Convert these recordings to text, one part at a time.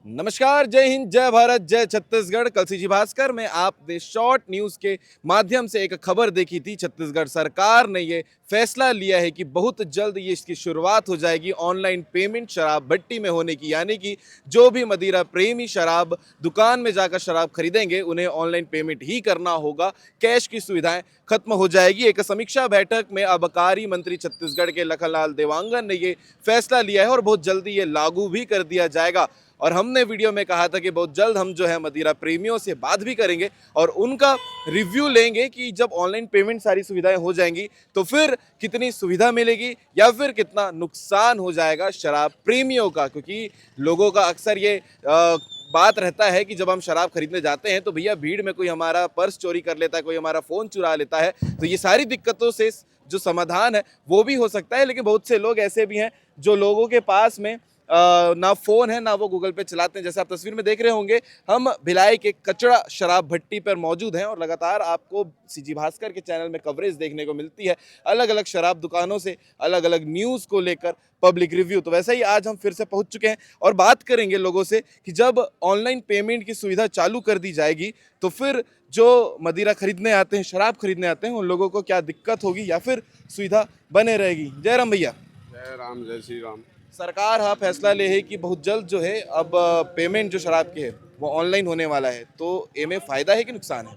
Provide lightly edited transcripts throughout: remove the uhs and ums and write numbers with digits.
नमस्कार, जय हिंद, जय भारत, जय छत्तीसगढ़। कल सीजी भास्कर में आपने शॉर्ट न्यूज के माध्यम से एक खबर देखी थी। छत्तीसगढ़ सरकार ने ये फैसला लिया है कि बहुत जल्द ये इसकी शुरुआत हो जाएगी ऑनलाइन पेमेंट शराब भट्टी में होने की, यानी कि जो भी मदिरा प्रेमी शराब दुकान में जाकर शराब खरीदेंगे उन्हें ऑनलाइन पेमेंट ही करना होगा। कैश की सुविधाएं खत्म हो जाएगी। एक समीक्षा बैठक में आबकारी मंत्री छत्तीसगढ़ के लखनलाल देवांगन ने ये फैसला लिया है और बहुत जल्दी ये लागू भी कर दिया जाएगा। और हमने वीडियो में कहा था कि बहुत जल्द हम जो है मदिरा प्रेमियों से बात भी करेंगे और उनका रिव्यू लेंगे कि जब ऑनलाइन पेमेंट सारी सुविधाएं हो जाएंगी तो फिर कितनी सुविधा मिलेगी या फिर कितना नुकसान हो जाएगा शराब प्रेमियों का। क्योंकि लोगों का अक्सर ये बात रहता है कि जब हम शराब खरीदने जाते हैं तो भैया भीड़ में कोई हमारा पर्स चोरी कर लेता है, कोई हमारा फ़ोन चुरा लेता है। तो ये सारी दिक्कतों से जो समाधान है वो भी हो सकता है। लेकिन बहुत से लोग ऐसे भी हैं जो लोगों के पास में ना फ़ोन है ना वो गूगल पे चलाते हैं। जैसे आप तस्वीर में देख रहे होंगे, हम भिलाई के कचड़ा शराब भट्टी पर मौजूद हैं और लगातार आपको सीजी भास्कर के चैनल में कवरेज देखने को मिलती है अलग अलग शराब दुकानों से, अलग अलग न्यूज़ को लेकर पब्लिक रिव्यू। तो वैसे ही आज हम फिर से पहुंच चुके हैं और बात करेंगे लोगों से कि जब ऑनलाइन पेमेंट की सुविधा चालू कर दी जाएगी तो फिर जो मदिरा खरीदने आते हैं, शराब खरीदने आते हैं, उन लोगों को क्या दिक्कत होगी या फिर सुविधा बने रहेगी। जय राम भैया। जय राम, जय श्री राम। सरकार हाँ फैसला ले है कि बहुत जल्द जो है अब पेमेंट जो शराब की है वो ऑनलाइन होने वाला है, तो इनमें फायदा है कि नुकसान है?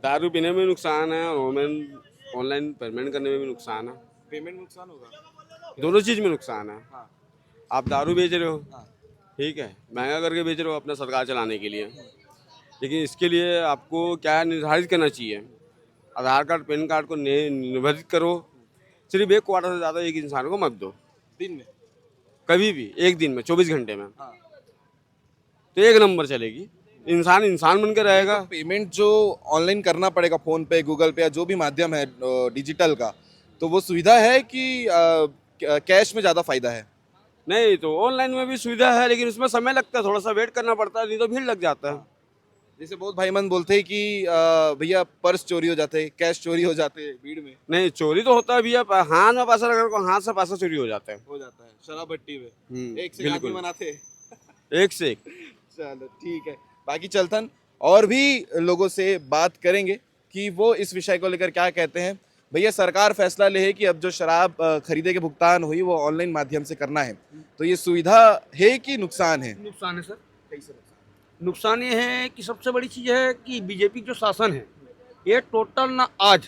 दारू पीने में नुकसान है और ऑनलाइन पेमेंट करने में भी नुकसान है। पेमेंट नुकसान होगा, दोनों चीज़ में नुकसान है। हाँ। आप दारू बेच रहे हो, हाँ। ठीक है, महंगा करके बेच रहे हो अपना सरकार चलाने के लिए, लेकिन इसके लिए आपको क्या निर्धारित करना चाहिए, आधार कार्ड पैन कार्ड को निर्धारित करो। सिर्फ एक क्वार्टर से ज़्यादा एक इंसान को मत दो दिन में, कभी भी, एक दिन में 24 घंटे में, हाँ। तो एक नंबर चलेगी। इंसान इंसान बन के रहेगा। तो पेमेंट जो ऑनलाइन करना पड़ेगा फ़ोन पे, गूगल पे या जो भी माध्यम है डिजिटल का, तो वो सुविधा है कि कैश में ज़्यादा फायदा है? नहीं तो ऑनलाइन में भी सुविधा है, लेकिन उसमें समय लगता है, थोड़ा सा वेट करना पड़ता है, नहीं तो भीड़ लग जाता है। जैसे बहुत भाईमन बोलते हैं कि भैया पर्स चोरी हो जाते हैं, कैश चोरी हो जाते हैं भीड़ में। नहीं, चोरी तो होता है भैया, हाथ में पैसा रखने को हाथ से पैसा चोरी हो जाता है। हो जाता है शराब भट्टी में, एक से बिल्कुल। आदमी बनाते हैं। एक से एक। चलो ठीक है, बाकी चलतन और भी लोगों से बात करेंगे कि वो इस विषय को लेकर क्या कहते हैं। भैया सरकार फैसला ले है कि अब जो शराब खरीदे के भुगतान हुई वो ऑनलाइन माध्यम से करना है, तो ये सुविधा है कि नुकसान है? नुकसान है सर। कैसे नुकसान? नुकसान ये है कि सबसे बड़ी चीज़ है कि बीजेपी जो शासन है ये टोटल ना आज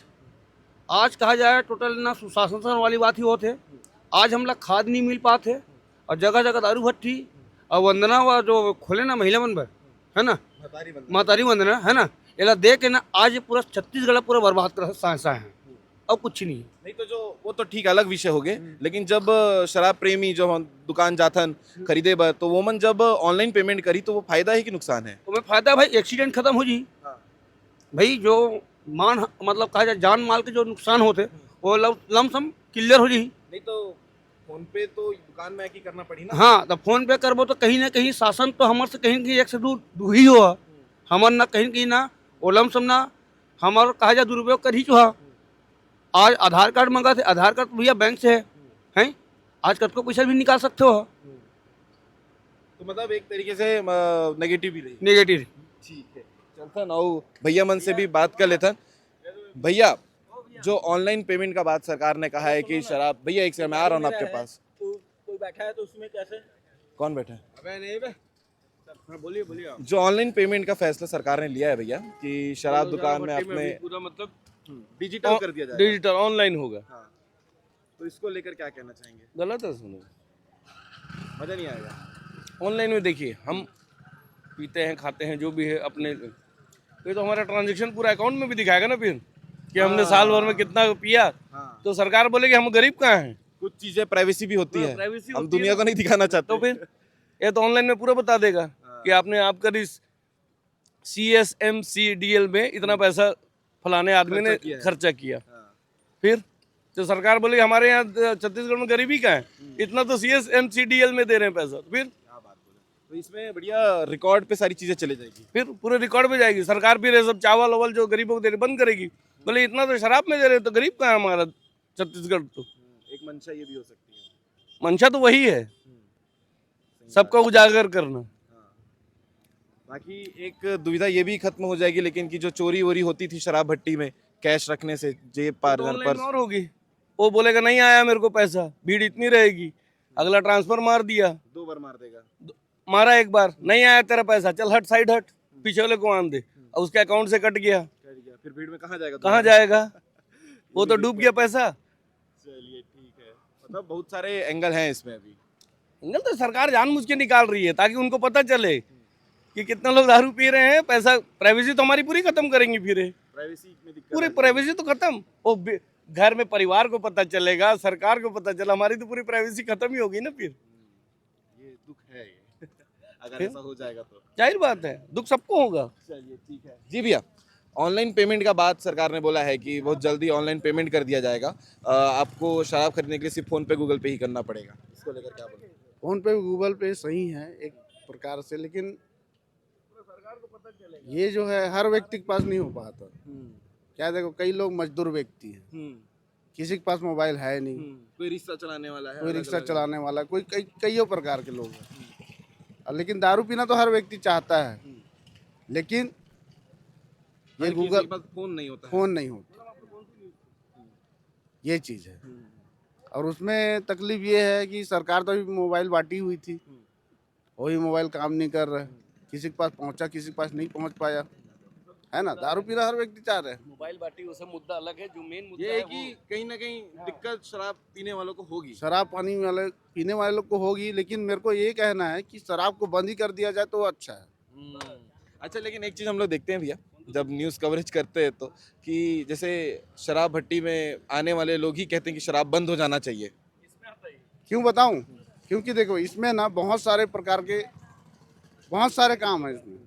कहा जाए टोटल ना सुशासन वाली बात ही होते। आज हम लोग खाद नहीं मिल पाते और जगह जगह दारू भट्टी और वंदना व जो खोले ना महिला मंदिर है ना, मातारी वंदना है ना, ये देख के ना आज ये पूरा छत्तीसगढ़ पूरा बर्बाद कर सा है। अब कुछ नहीं है। नहीं तो जो वो तो ठीक अलग विषय हो गए, लेकिन जब शराब प्रेमी जो हम दुकान जाथन खरीदे बर तो वो मन जब ऑनलाइन पेमेंट करी तो वो फायदा है कि नुकसान है? तो मैं फायदा भाई, एक्सीडेंट खत्म हो जी। हाँ। भाई जो मतलब कहा जाए जान माल के जो नुकसान होते वो लमसम क्लियर हो जी। नहीं तो फोन पे तो दुकान में आके करना पड़ी ना। हाँ, तो फोन पे करबो तो कहीं ना कहीं शासन तो हमारे से कहीं न कहीं एक से दूर ही हो। हमार ना कहीं कहीं ना वो लमसम ना हमारा कहा जाए दुरुपयोग कर ही चुहा। आज आधार कार्ड मंगा थे, आधार कार्ड तो भैया बैंक से है, हैं? आज कब को पैसा भी निकाल सकते हो। तो मतलब एक तरीके से नेगेटिव ही रही। नेगेटिव। ठीक है, चलता ना भैया मन से भी बात कर लेता। भैया जो ऑनलाइन पेमेंट का बात सरकार ने कहा है कि शराब, भैया एक सेकंड मैं आ रहा हूँ आपके पास। कोई बैठा है तो उसमें कैसे? कौन बैठा है? अबे नहीं बे, बोलिए बोलिए। जो ऑनलाइन पेमेंट का फैसला सरकार ने लिया है भैया कि शराब दुकान में आपने पूरा मतलब डिजिटल कर दिया जाए, डिजिटल ऑनलाइन होगा। हाँ, तो इसको लेकर क्या कहना चाहेंगे? गलत है, सुनो। मजा नहीं आएगा? ऑनलाइन में देखिए, हम पीते हैं, खाते हैं, जो भी है अपने, ये तो हमारा ट्रांजैक्शन पूरा अकाउंट में भी दिखाएगा ना फिर कि हमने साल भर में कितना पिया। हाँ। तो सरकार बोलेगी हम गरीब कहाँ हैं। कुछ चीजें प्राइवेसी भी होती है, प्राइवेसी हम होती है दुनिया ना। को नहीं दिखाना चाहते। तो फिर ये तो ऑनलाइन में पूरा बता देगा कि आपने आपका CSMCDL में इतना पैसा फलाने आदमी ने खर्चा किया। फिर तो सरकार बोले हमारे यहाँ छत्तीसगढ़ में गरीबी का है, इतना तो CSMCDL में दे रहे हैं पैसा। तो फिर क्या बात बोले, तो इसमें बढ़िया रिकॉर्ड पे सारी चीजें चले जाएगी। फिर पूरे रिकॉर्ड पे जाएगी सरकार। फिर ये सब चावल वावल जो गरीबों को दे रहे बंद करेगी। बोले इतना तो शराब में दे रहे, तो गरीब कहाँ है हमारा छत्तीसगढ़। तो एक मंशा ये भी हो सकती है। मंशा तो वही है। सबका उजागर करना। बाकी एक दुविधा ये भी खत्म हो जाएगी लेकिन कि जो चोरी वोरी होती थी शराब भट्टी में कैश रखने से, जेब पार तो ऑनलाइन पर्स, और होगी, वो बोलेगा नहीं आया मेरे को पैसा, भीड़ इतनी रहेगी, अगला ट्रांसफर मार दिया, 2 बार मार देगा। मारा एक बार, नहीं आया तेरा पैसा, चल हट साइड हट, पीछे वाले को आन दे, और उसके अकाउंट से कट गया, फिर भीड़ में कहाँ जाएगा? कहाँ जाएगा, वो तो डूब गया पैसा। चलिए ठीक है, मतलब बहुत सारे एंगल हैं इसमें अभी। एंगल तो सरकार जानबूझ के निकाल रही है ताकि उनको पता चले कि कितना लोग दारू पी रहे हैं, पैसा, प्राइवेसी तो हमारी पूरी खत्म करेंगी फिर ये। प्राइवेसी में दिक्कत पूरी आ प्राइवेसी तो खत्म, वो घर में परिवार को पता चलेगा, सरकार को पता चला, हमारी तो पूरी प्राइवेसी खत्म ही होगी ना फिर। जाएगी। ये दुख है ये अगर ऐसा हो जाएगा तो। जाहिर बात है, दुख सबको होगा। चलिए ठीक है जी भैया। ऑनलाइन पेमेंट का बात सरकार ने बोला है कि बहुत जल्दी ऑनलाइन पेमेंट कर दिया जाएगा। आपको शराब खरीदने के लिए सिर्फ फोन पे गूगल पे ही करना पड़ेगा, इसको लेकर क्या बोलेंगे? फोन पे गूगल पे सही है एक प्रकार से, लेकिन ये जो है हर व्यक्ति के पास नहीं हो पाता। क्या देखो, कई लोग मजदूर व्यक्ति हैं, किसी के पास मोबाइल है नहीं, कोई रिक्शा चलाने वाला है, कोई रिक्शा चलाने वाला, कोई कईयों प्रकार के लोग हैं। लेकिन दारू पीना तो हर व्यक्ति चाहता है, लेकिन ये गूगल फोन नहीं होता है। फोन नहीं होता, ये चीज़ है। और उसमें तकलीफ ये है कि सरकार तो अभी मोबाइल बांटी हुई थी, वही मोबाइल काम नहीं कर रहा है, किसी के पास पहुंचा, किसी के पास नहीं पहुंच पाया, है ना। दारू पीना हर व्यक्ति चाह रहे हैं। मोबाइल बाटी वो सब मुद्दा अलग है, जो मेन मुद्दा ये है है कि कहीं ना कहीं दिक्कत शराब पीने वालों को होगी। शराब पानी वाले पीने वाले लोग को होगी, लेकिन मेरे को ये कहना है कि शराब को बंद ही कर दिया जाए तो अच्छा है। अच्छा, लेकिन एक चीज़ हम लोग देखते हैं भैया जब न्यूज़ कवरेज करते हैं तो, कि जैसे शराब भट्टी में आने वाले लोग ही कहते हैं कि शराब बंद हो जाना चाहिए। क्यों बताऊं? क्योंकि देखो, इसमें ना बहुत सारे प्रकार के बहुत सारे काम हैं इसमें,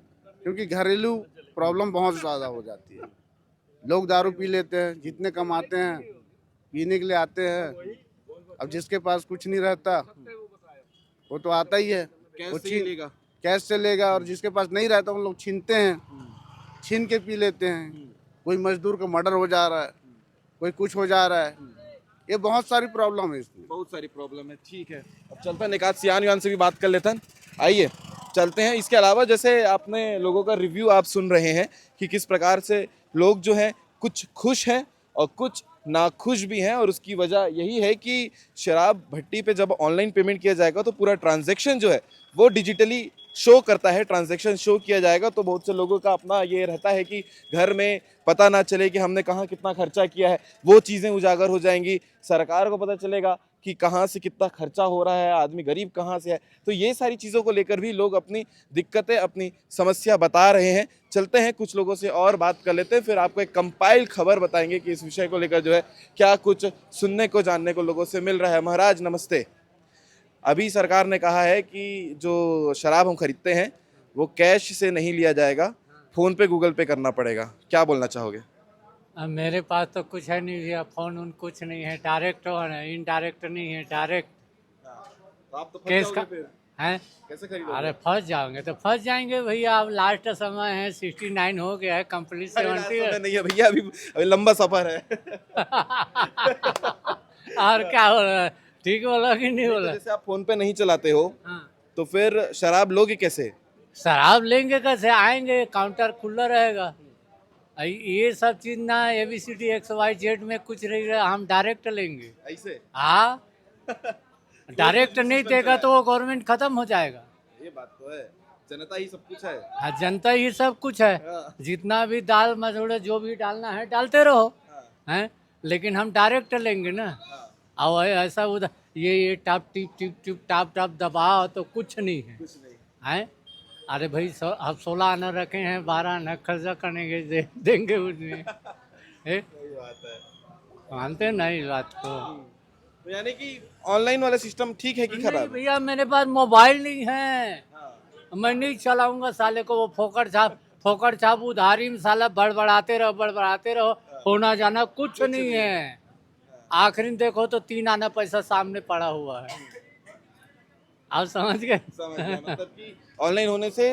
क्योंकि घरेलू प्रॉब्लम बहुत ज़्यादा हो जाती है। लोग दारू पी लेते हैं, जितने कमाते हैं पीने के लिए आते हैं। अब जिसके पास कुछ नहीं रहता वो तो आता ही है, वो कैश से लेगा, और जिसके पास नहीं रहता उन लोग छीनते हैं, छीन के पी लेते हैं। कोई मजदूर का मर्डर हो जा रहा है, कोई कुछ हो जा रहा है, ये बहुत सारी प्रॉब्लम है इसमें। बहुत सारी प्रॉब्लम है। ठीक है, अब चलते हैं निकात सियान युआन से भी बात कर लेते हैं। आइए चलते हैं। इसके अलावा जैसे आपने लोगों का रिव्यू आप सुन रहे हैं कि किस प्रकार से लोग जो हैं कुछ खुश हैं और कुछ नाखुश भी हैं, और उसकी वजह यही है कि शराब भट्टी पे जब ऑनलाइन पेमेंट किया जाएगा तो पूरा ट्रांजैक्शन जो है वो डिजिटली शो करता है, ट्रांजैक्शन शो किया जाएगा। तो बहुत से लोगों का अपना ये रहता है कि घर में पता ना चले कि हमने कहाँ कितना खर्चा किया है, वो चीज़ें उजागर हो जाएंगी। सरकार को पता चलेगा कि कहाँ से कितना खर्चा हो रहा है, आदमी गरीब कहाँ से है। तो ये सारी चीज़ों को लेकर भी लोग अपनी दिक्कतें, अपनी समस्या बता रहे हैं। चलते हैं कुछ लोगों से और बात कर लेते हैं, फिर आपको एक कंपाइल खबर बताएंगे कि इस विषय को लेकर जो है क्या कुछ सुनने को, जानने को लोगों से मिल रहा है। महाराज नमस्ते। अभी सरकार ने कहा है कि जो शराब हम खरीदते हैं वो कैश से नहीं लिया जाएगा, फ़ोन पे गूगल पे करना पड़ेगा। क्या बोलना चाहोगे? अब मेरे पास तो कुछ है नहीं भैया, फोन उन कुछ नहीं है, डायरेक्ट है, इनडायरेक्ट नहीं है, डायरेक्ट तो आप तो फंस केस जाओगे का फिर। है। कैसे खरीदोगे? अरे फंस जाओगे तो फंस जाएंगे भैया। अब लास्ट समय है, 69 हो गया है, कंप्लीट अरे लास्ट 70 समय नहीं है भैया, अभी लंबा सफर है। और क्या हो रहा है, ठीक बोला कि नहीं तो बोला? जैसे आप फोन पे नहीं चलाते हो हाँ। तो फिर शराब लोगे कैसे? शराब लेंगे कैसे? आएंगे, काउंटर खुला रहेगा। ये सब चीज ना ABCD XYZ में कुछ नहीं रहा, हम डायरेक्ट लेंगे। ऐसे? हाँ, डायरेक्ट नहीं देगा तो वो गवर्नमेंट खत्म हो जाएगा। ये बात तो है, जनता ही सब कुछ है। हाँ, जनता ही सब कुछ है। हाँ। जितना भी दाल मसोड़े जो भी डालना है डालते रहो, हाँ। हैं, लेकिन हम डायरेक्ट लेंगे ना। और ऐसा उधर ये top tip tip tip top top दबाओ तो कुछ नहीं है, कुछ नहीं। हैं। अरे भाई, अब 16 आना रखे हैं, 12 आना खर्चा करेंगे, देंगे उसमें। सही बात है। मानते नहीं इस बात को। तो यानी कि ऑनलाइन वाला सिस्टम ठीक है कि नहीं खराब है? भैया, मेरे पास मोबाइल नहीं है, हाँ। मैं नहीं चलाऊंगा साले को। वो फोकट छाप उधारी में साला बड़बड़ाते रहो, होना जाना कुछ नहीं है। आखिरी देखो तो 3 आना पैसा सामने पड़ा हुआ है। आप समझ गए? समझ गया, मतलब कि ऑनलाइन होने से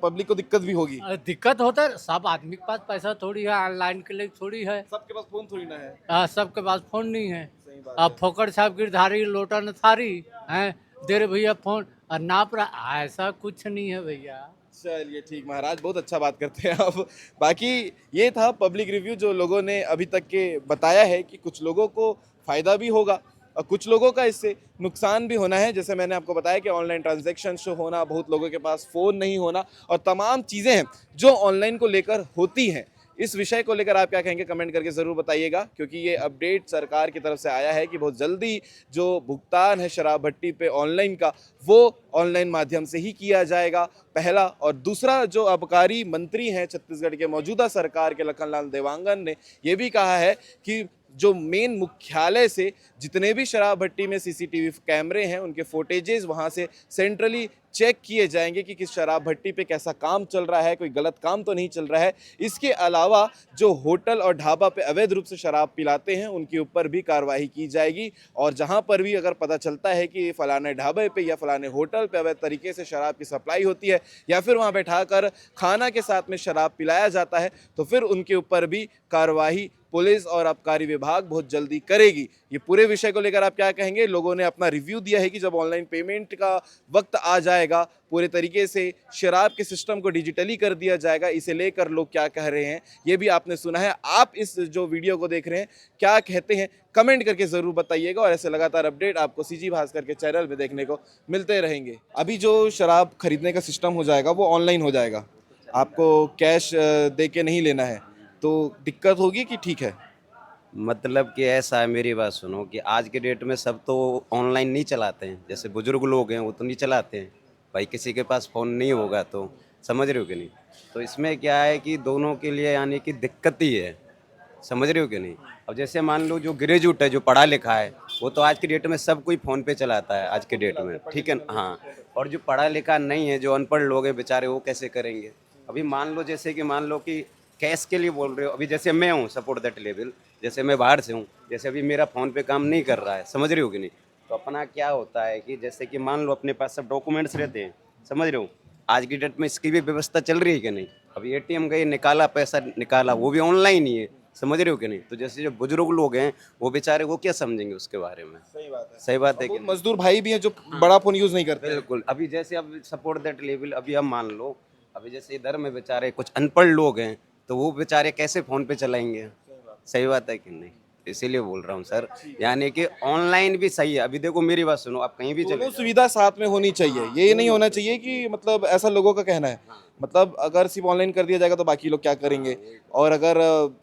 पब्लिक को दिक्कत भी होगी। दिक्कत होता है, सब आदमी के पास पैसा थोड़ी है, ऑनलाइन के लिए थोड़ी है। सबके पास फोन थोड़ी ना है। सबके पास फोन नहीं है। सही बात अब फोकट छाप गिरधारी लोटा न थारी हैं, दे रे भैया फोन, और नाप रहा, ऐसा कुछ नहीं है भैया। चलिए ठीक महाराज, बहुत अच्छा बात करते हैं आप। बाकी ये था पब्लिक रिव्यू जो लोगों ने अभी तक के बताया है कि कुछ लोगों को फ़ायदा भी होगा और कुछ लोगों का इससे नुकसान भी होना है। जैसे मैंने आपको बताया कि ऑनलाइन ट्रांजैक्शन शो होना, बहुत लोगों के पास फ़ोन नहीं होना और तमाम चीज़ें हैं जो ऑनलाइन को लेकर होती हैं। इस विषय को लेकर आप क्या कहेंगे कमेंट करके ज़रूर बताइएगा, क्योंकि ये अपडेट सरकार की तरफ से आया है कि बहुत जल्दी जो भुगतान है शराब भट्टी पे ऑनलाइन का, वो ऑनलाइन माध्यम से ही किया जाएगा, पहला। और दूसरा, जो आबकारी मंत्री हैं छत्तीसगढ़ के मौजूदा सरकार के लखनलाल देवांगन ने ये भी कहा है कि जो मेन मुख्यालय से जितने भी शराब भट्टी में सीसीटीवी कैमरे हैं उनके फुटेजेस वहां से सेंट्रली चेक किए जाएंगे कि किस शराब भट्टी पे कैसा काम चल रहा है, कोई गलत काम तो नहीं चल रहा है। इसके अलावा जो होटल और ढाबा पे अवैध रूप से शराब पिलाते हैं उनके ऊपर भी कार्रवाई की जाएगी और जहां पर भी अगर पता चलता है कि फलाने ढाबे पे या फलाने होटल पे अवैध तरीके से शराब की सप्लाई होती है या फिर वहां बैठाकर खाना के साथ में शराब पिलाया जाता है, तो फिर उनके ऊपर भी कार्रवाई पुलिस और आबकारी विभाग बहुत जल्दी करेगी। ये पूरे विषय को लेकर आप क्या कहेंगे? लोगों ने अपना रिव्यू दिया है कि जब ऑनलाइन पेमेंट का वक्त आ जाएगा, पूरे तरीके से शराब के सिस्टम को डिजिटली कर दिया जाएगा, इसे लेकर लोग क्या कह रहे हैं ये भी आपने सुना है। आप इस जो वीडियो को देख रहे हैं क्या कहते हैं कमेंट करके ज़रूर बताइएगा और ऐसे लगातार अपडेट आपको सीजी भास्कर के चैनल में देखने को मिलते रहेंगे। अभी जो शराब खरीदने का सिस्टम हो जाएगा वो ऑनलाइन हो जाएगा, आपको कैश दे के नहीं लेना है, तो दिक्कत होगी कि ठीक है? मतलब कि ऐसा है, मेरी बात सुनो कि आज के डेट में सब तो ऑनलाइन नहीं चलाते हैं। जैसे बुजुर्ग लोग हैं वो तो नहीं चलाते हैं भाई, किसी के पास फ़ोन नहीं होगा तो, समझ रहे हो कि नहीं। तो इसमें क्या है कि दोनों के लिए यानी कि दिक्कत ही है, समझ रहे हो कि नहीं। अब जैसे मान लो जो ग्रेजुएट है, जो पढ़ा लिखा है, वो तो आज की डेट में सब कोई फ़ोन पे चलाता है आज के डेट में, ठीक है हाँ। और जो पढ़ा लिखा नहीं है, जो अनपढ़ लोग हैं बेचारे, वो कैसे करेंगे। अभी मान लो जैसे कि मान लो कि कैश के लिए बोल रहे हो, अभी जैसे मैं हूँ सपोर्ट दैट लेवल, जैसे मैं बाहर से हूँ, जैसे अभी मेरा फ़ोन पे काम नहीं कर रहा है, समझ रहे हो कि नहीं। तो अपना क्या होता है कि जैसे कि मान लो अपने पास सब डॉक्यूमेंट्स रहते हैं, समझ रहे हो। आज की डेट में इसकी भी व्यवस्था चल रही है कि नहीं। अभी एटीएम गए, निकाला पैसा निकाला, वो भी ऑनलाइन ही है, समझ रहे हो कि नहीं। तो जैसे जो बुजुर्ग लोग हैं वो बेचारे वो क्या समझेंगे उसके बारे में। सही बात है, सही बात है कि मजदूर भाई भी हैं जो बड़ा फोन यूज़ नहीं करते। बिल्कुल। अभी जैसे अब सपोर्ट दैट लेवल, अभी अब मान लो अभी जैसे इधर में बेचारे कुछ अनपढ़ लोग हैं, तो वो बेचारे कैसे फ़ोन पे चलाएंगे। सही बात है कि नहीं, इसीलिए बोल रहा हूँ सर, यानी कि ऑनलाइन भी सही है। अभी देखो मेरी बात सुनो, आप कहीं भी चले दोनों सुविधा साथ में होनी चाहिए, ये नहीं होना चाहिए कि मतलब ऐसा लोगों का कहना है, मतलब अगर सिर्फ ऑनलाइन कर दिया जाएगा तो बाकी लोग क्या करेंगे, और अगर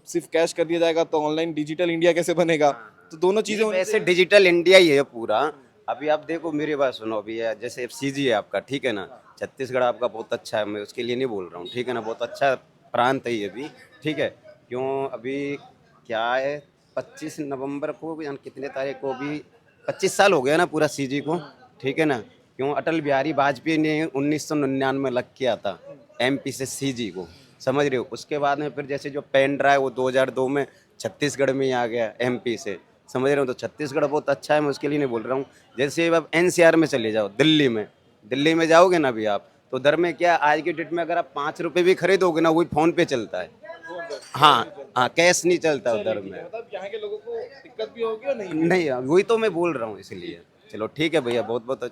सिर्फ कैश कर दिया जाएगा तो ऑनलाइन डिजिटल इंडिया कैसे बनेगा। तो दोनों चीज़ें वैसे डिजिटल इंडिया ही है पूरा। अभी आप देखो मेरी बात सुनो, अभी जैसे सीजी है आपका, ठीक है ना, छत्तीसगढ़ आपका बहुत अच्छा है, मैं उसके लिए नहीं बोल रहा हूँ, ठीक है ना, बहुत अच्छा प्रांत है ये भी, ठीक है। क्यों अभी क्या है, 25 नवंबर को या कितने तारीख को, अभी 25 साल हो गया ना पूरा सीजी को, ठीक है ना। क्यों अटल बिहारी वाजपेयी ने 1999 में लग किया था एमपी से सीजी को, समझ रहे हो। उसके बाद में फिर जैसे जो पेन ड्राइव वो 2002 में छत्तीसगढ़ में ही आ गया एमपी से, समझ रहे हो। तो छत्तीसगढ़ बहुत अच्छा है, मैं उसके लिए नहीं बोल रहा हूँ। जैसे अब एनसीआर में चले जाओ, दिल्ली में जाओगे ना अभी आप, तो उधर में क्या आज के डेट में अगर आप 5 रुपये भी खरीदोगे ना, वही फ़ोन पे चलता है। हाँ हाँ, कैश नहीं चलता उधर में। मतलब यहाँ के लोगों को दिक्कत भी होगी और नहीं। नहीं, वही तो मैं बोल रहा हूँ इसलिए। चलो ठीक है भैया, बहुत बहुत